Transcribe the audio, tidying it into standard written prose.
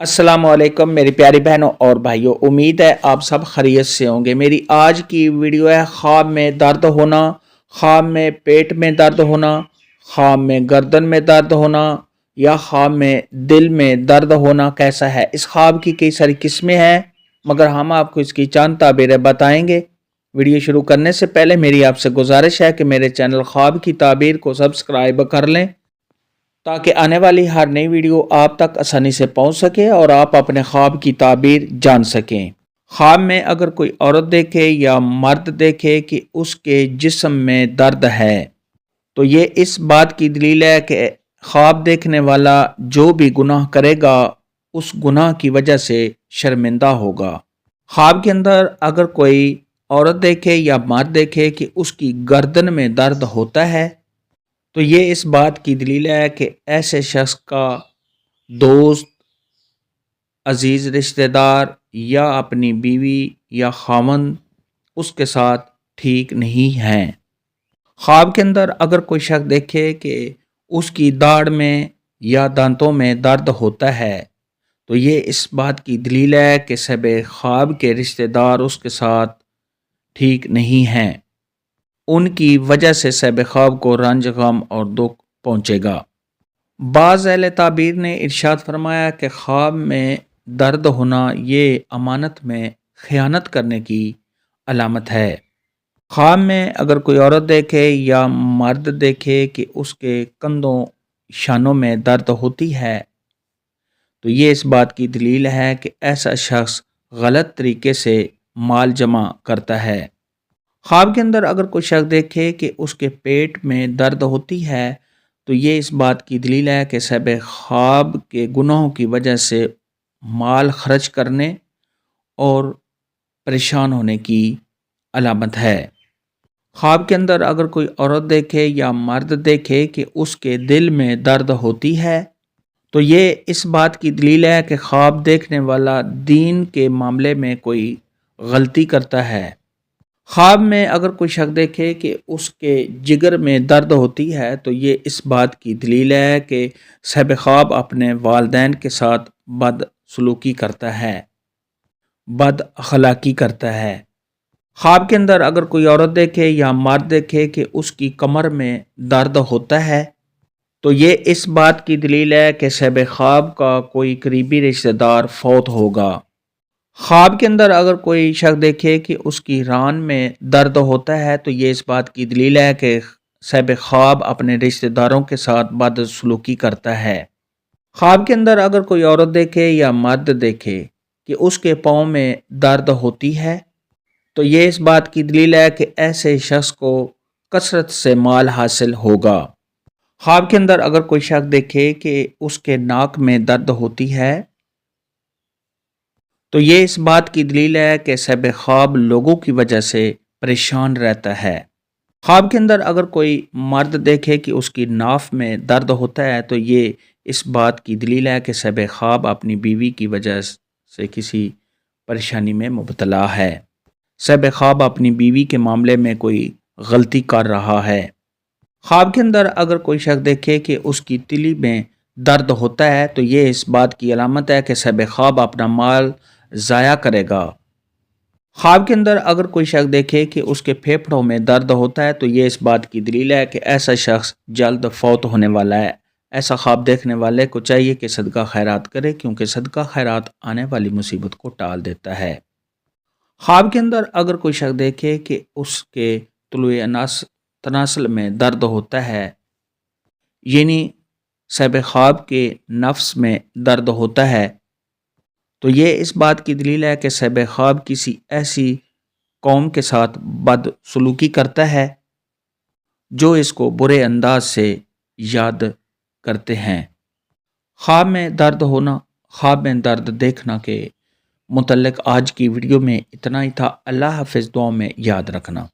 السلام علیکم میری پیاری بہنوں اور بھائیوں، امید ہے آپ سب خیریت سے ہوں گے۔ میری آج کی ویڈیو ہے خواب میں درد ہونا، خواب میں پیٹ میں درد ہونا، خواب میں گردن میں درد ہونا یا خواب میں دل میں درد ہونا کیسا ہے۔ اس خواب کی کئی ساری قسمیں ہیں مگر ہم آپ کو اس کی چند تعبیریں بتائیں گے۔ ویڈیو شروع کرنے سے پہلے میری آپ سے گزارش ہے کہ میرے چینل خواب کی تعبیر کو سبسکرائب کر لیں تاکہ آنے والی ہر نئی ویڈیو آپ تک آسانی سے پہنچ سکے اور آپ اپنے خواب کی تعبیر جان سکیں۔ خواب میں اگر کوئی عورت دیکھے یا مرد دیکھے کہ اس کے جسم میں درد ہے تو یہ اس بات کی دلیل ہے کہ خواب دیکھنے والا جو بھی گناہ کرے گا اس گناہ کی وجہ سے شرمندہ ہوگا۔ خواب کے اندر اگر کوئی عورت دیکھے یا مرد دیکھے کہ اس کی گردن میں درد ہوتا ہے تو یہ اس بات کی دلیل ہے کہ ایسے شخص کا دوست، عزیز رشتہ دار یا اپنی بیوی یا خاوند اس کے ساتھ ٹھیک نہیں ہیں۔ خواب کے اندر اگر کوئی شخص دیکھے کہ اس کی داڑھ میں یا دانتوں میں درد ہوتا ہے تو یہ اس بات کی دلیل ہے کہ صاحب خواب کے رشتہ دار اس کے ساتھ ٹھیک نہیں ہیں، ان کی وجہ سے صاحب خواب کو رنج، غم اور دکھ پہنچے گا۔ بعض اہل تعبیر نے ارشاد فرمایا کہ خواب میں درد ہونا یہ امانت میں خیانت کرنے کی علامت ہے۔ خواب میں اگر کوئی عورت دیکھے یا مرد دیکھے کہ اس کے کندھوں، شانوں میں درد ہوتی ہے تو یہ اس بات کی دلیل ہے کہ ایسا شخص غلط طریقے سے مال جمع کرتا ہے۔ خواب کے اندر اگر کوئی شخص دیکھے کہ اس کے پیٹ میں درد ہوتی ہے تو یہ اس بات کی دلیل ہے کہ صاحب خواب کے گناہوں کی وجہ سے مال خرچ کرنے اور پریشان ہونے کی علامت ہے۔ خواب کے اندر اگر کوئی عورت دیکھے یا مرد دیکھے کہ اس کے دل میں درد ہوتی ہے تو یہ اس بات کی دلیل ہے کہ خواب دیکھنے والا دین کے معاملے میں کوئی غلطی کرتا ہے۔ خواب میں اگر کوئی شخص دیکھے کہ اس کے جگر میں درد ہوتی ہے تو یہ اس بات کی دلیل ہے کہ صاحب خواب اپنے والدین کے ساتھ بد سلوکی کرتا ہے، بد اخلاقی کرتا ہے۔ خواب کے اندر اگر کوئی عورت دیکھے یا مرد دیکھے کہ اس کی کمر میں درد ہوتا ہے تو یہ اس بات کی دلیل ہے کہ صاحب خواب کا کوئی قریبی رشتہ دار فوت ہوگا۔ خواب کے اندر اگر کوئی شخص دیکھے کہ اس کی ران میں درد ہوتا ہے تو یہ اس بات کی دلیل ہے کہ صاحب خواب اپنے رشتہ داروں کے ساتھ بد سلوکی کرتا ہے۔ خواب کے اندر اگر کوئی عورت دیکھے یا مرد دیکھے کہ اس کے پاؤں میں درد ہوتی ہے تو یہ اس بات کی دلیل ہے کہ ایسے شخص کو کثرت سے مال حاصل ہوگا۔ خواب کے اندر اگر کوئی شخص دیکھے کہ اس کے ناک میں درد ہوتی ہے تو یہ اس بات کی دلیل ہے کہ صاحب خواب لوگوں کی وجہ سے پریشان رہتا ہے۔ خواب کے اندر اگر کوئی مرد دیکھے کہ اس کی ناف میں درد ہوتا ہے تو یہ اس بات کی دلیل ہے کہ صاحب خواب اپنی بیوی کی وجہ سے کسی پریشانی میں مبتلا ہے، صاحب خواب اپنی بیوی کے معاملے میں کوئی غلطی کر رہا ہے۔ خواب کے اندر اگر کوئی شخص دیکھے کہ اس کی تلی میں درد ہوتا ہے تو یہ اس بات کی علامت ہے کہ صاحب خواب اپنا مال ضائع کرے گا۔ خواب کے اندر اگر کوئی شخص دیکھے کہ اس کے پھیپھڑوں میں درد ہوتا ہے تو یہ اس بات کی دلیل ہے کہ ایسا شخص جلد فوت ہونے والا ہے۔ ایسا خواب دیکھنے والے کو چاہیے کہ صدقہ خیرات کرے کیونکہ صدقہ خیرات آنے والی مصیبت کو ٹال دیتا ہے۔ خواب کے اندر اگر کوئی شخص دیکھے کہ اس کے طلوع تناسل میں درد ہوتا ہے یعنی صاحب خواب کے نفس میں درد ہوتا ہے تو یہ اس بات کی دلیل ہے کہ صاحب خواب کسی ایسی قوم کے ساتھ بد سلوکی کرتا ہے جو اس کو برے انداز سے یاد کرتے ہیں۔ خواب میں درد ہونا، خواب میں درد دیکھنا کے متعلق آج کی ویڈیو میں اتنا ہی تھا۔ اللہ حافظ، دعاؤں میں یاد رکھنا۔